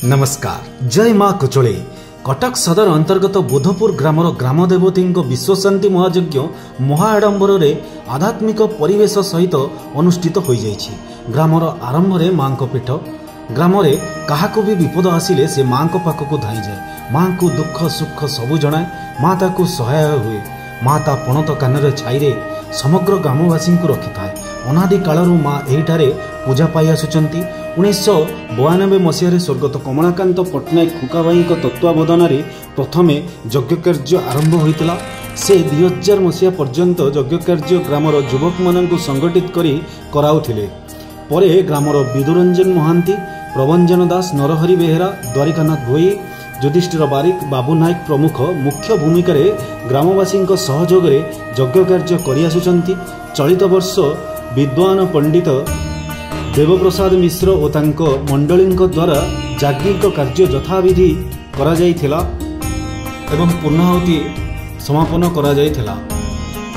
नमस्कार। जय माँ कुचुळे। कटक सदर अंतर्गत बोधपुर ग्रामर ग्रामदेवती विश्वशांति महायज्ञ महाआडंबर आध्यात्मिक परिवेश सहित अनुष्ठित हो जाइछि। ग्रामर आरंभ में माँ पीठ ग्राम क्या भी विपद आसिले से माँ पाखक धाई जाए। माँ को दुख सुख सबू जनाए। माँ ताकू सहाय हुए। माँ ता पणत कान छाई समग्र ग्रामवासी रखि थाए। अनादि कालरू माँ एहिठारे पूजा पाई आसुचंती। 1992 मसीह स्वर्गत कमलाकांत पट्टनायक खुकाबाई तत्वावधान प्रथमे यज्ञ कार्य आरंभ होता। से 2000 मसीहा पर्यंत यज्ञ कार्य ग्रामर युवक मानू संगठित कराउथिले। परे ग्रामर विदुरंजन महांती, प्रभंजन दास, नरहरि बेहेरा, द्वारिकानाथ भोई, युधिष्ठिर बारिक, बाबू नायक प्रमुख मुख्य भूमिका ग्रामवासी सहयोग यज्ञ कार्य करिआसुचंती। चलित वर्ष विद्वान पंडित देवप्रसाद मिश्र और तांको मंडली द्वारा याज्ञिक कार्य यथाविधि करा जायथिला एवं पूर्णाहुति समापन करा जायथिला।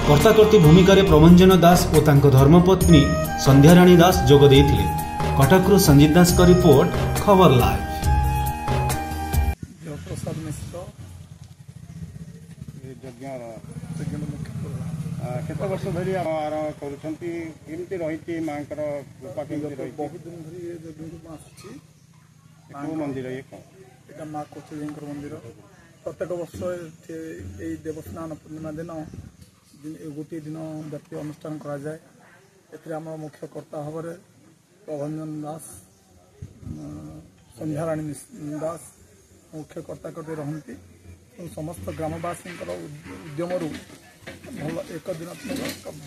कर्ताकर्ती भूमिका प्रभंजन दास और तांको धर्मपत्नी संध्याराणी दास जोग देइथिले। कटकरू संजीत दास का रिपोर्ट, खबर लाइव। देवप्रसाद मिश्र केते वर्ष धरी करुछंती केमती रहिति मांकर कृपा केमती रहिति? बहुत दिन धरी ये जगह आसुची। को मंदिर ये एटा माँ कोचुळींकर मंदिर। प्रत्येक वर्ष ए देवस्नान पूर्णिमा दिन गोटे दिन व्यापी अनुष्ठान करा जाए। एथिरे आम मुख्य कर्ता भाव प्रभंजन दास, संध्याराणी दास मुख्य कर्ता करते रहती। समस्त ग्रामवासी उद्यम भल एक दिनात्मक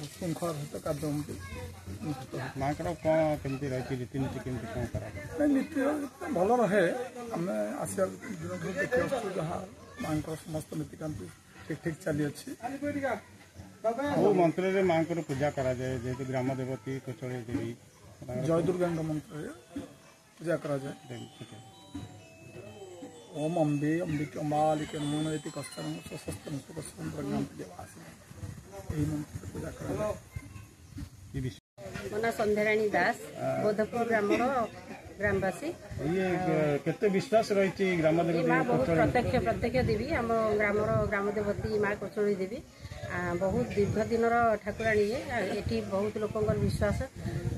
श्रृंखला सहित कार्य माँ कमी रही रीतिनीति केमती कौन करा? नीति भल रहे। आम आसा दिन देखी आसू जहाँ माँ समस्त नीतिकांति ठीक ठीक चली अच्छी। वो मंत्र माँ पूजा करा जाए जेहेतु ग्राम देवती कुचुळे देवी जय दुर्गा मंत्र पूजा करा जाए। ओम अम्बे अंबिके अम्बालिके नमोनयति कस्तरं स्वस्त्रं सुकस्तरं प्रज्ञां देवासिनी यही मंत्र पूजा करा जाए। मना संध्याराणी दास, बोधपुर ग्रामर ग्रामवासी। ये केते विश्वास रही ग्राम देवती? माँ बहुत प्रत्यक्ष देवी। आम ग्रामर ग्राम देवती माँ कोचुळी देवी बहुत दीर्घ दिन ठाकुराणी। ये बहुत लोकंर विश्वास।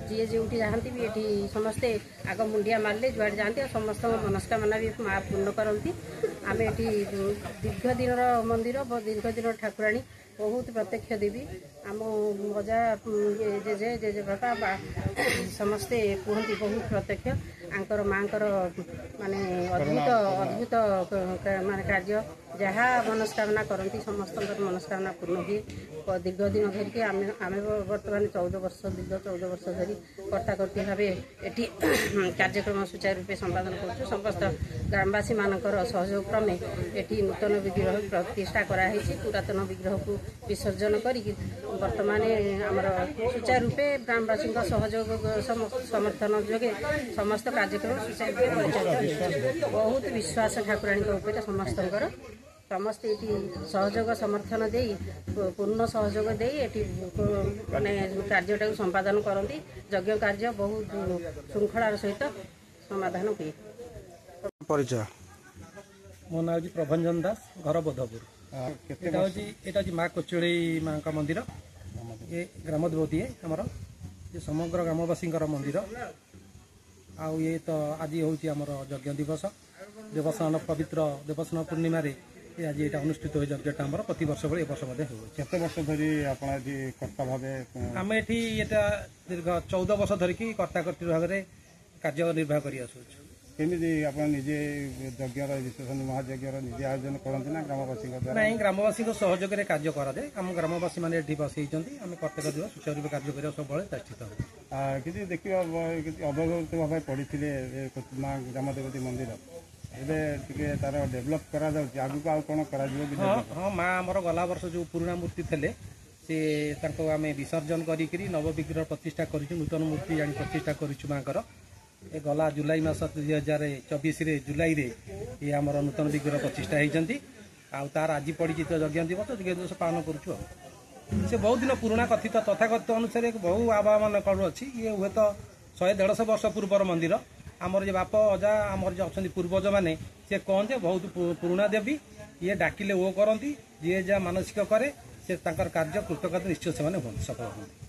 जी जो जाती भी ये समस्ते आग मुंडिया मारे जुआड़े जाती समस्त मनस्कामना भी माँ पूर्ण करती। आम ये दीर्घ दिन मंदिर, दीर्घ दिन ठाकुराणी बहुत प्रत्यक्ष देवी। आम मजा जेजे जेजे बापा समस्ते कहती बहुत प्रत्यक्ष। आंकर माँकर माने अद्भुत अद्भुत माने कार्य जहाँ मनस्कामना करती समस्त मनस्कामना पूर्ण हुए। दीर्घ दिन धरिकी आम बर्तमान 14 वर्ष दीर्घ 14 वर्ष धरी कर्ताकर्ती भाव ये कार्यक्रम सुचारू रूपे संपादन कर समस्त ग्रामवासी मानकर सहयोग क्रमे ये नूतन विग्रह प्रतिष्ठा कराई। पुरातन विग्रह को विसर्जन कर बर्तमान आमर सुचारू रूपे ग्रामवासी सहयोग समर्थन जोगे समस्त कार्यक्रम सुचारू रूपे परिचालित। बहुत विश्वास ठाकुराणी उपर समस्त समस्ते ये सहयोग समर्थन दे पूर्ण सहयोग दे माने कार्यटा संपादन करती। यज्ञ कार्य बहुत श्रृंखलार सहित समाधान हुए। परिचय मो ना हूँ प्रभंजन दास, घर बोधपुर। यहाँ माँ कोचुळी माँ का मंदिर। ये ग्राम देवती है आमर ये समग्र ग्रामवासी मंदिर। आउ ये तो आज हूँ आमर यज्ञ दिवस देवस्नान पवित्र देवस्नान पूर्णिमा आज ये अनुष्ठित हो यज्ञटा आम प्रति वर्ष भाई वर्ष केते वर्ष धरी आप कर्ता भाव? आम ये दीर्घ 14 वर्ष धरिकी कर्ताकर्ती भाव में कार्य निर्वाह कर केमी आप निजे यज्ञ विश्वशांति महायज्ञ निजे आयोजन करते ना ग्रामवासी द्वारा? नहीं, ग्रामवासी सहयोग में कार्य कराए। आम ग्रामवासी मैंने ये बसई आम प्रत्येक दिन सुचारू रूप कार्य करने सब चेष्टित हो कि देखिए अवगत भाव पढ़ी माँ ग्राम देवती मंदिर एबे तार डेभलप करा आगु को कौन कर? हाँ, माँ आमर गला वर्ष जो पुराणा मूर्ति थे से आम विसर्जन करी नव विग्रह प्रतिष्ठा कर नूतन मूर्ति आनी प्रतिष्ठा करूँ माँकर। ए गला जुलाई मास 2024 जुलाई ये आमर नूतन विग्रह प्रतिष्ठा होती। आर आज पड़ी तो यज्ञ दिवस दिवस पालन करुँ। से बहुत दिन पुराणा कथित तथाकथित अनुसार बहु आवाहन करुँच। ये हुए तो 100-150 वर्ष पूर्वर मंदिर आमर जे बाप अजा आमर जो अच्छा पूर्वज मैंने सी कहते बहुत पुराणा देवी ये डाकिले वो करती जी जहाँ मानसिक करे से कार्य कृतज्ञता निश्चय से सफल होती।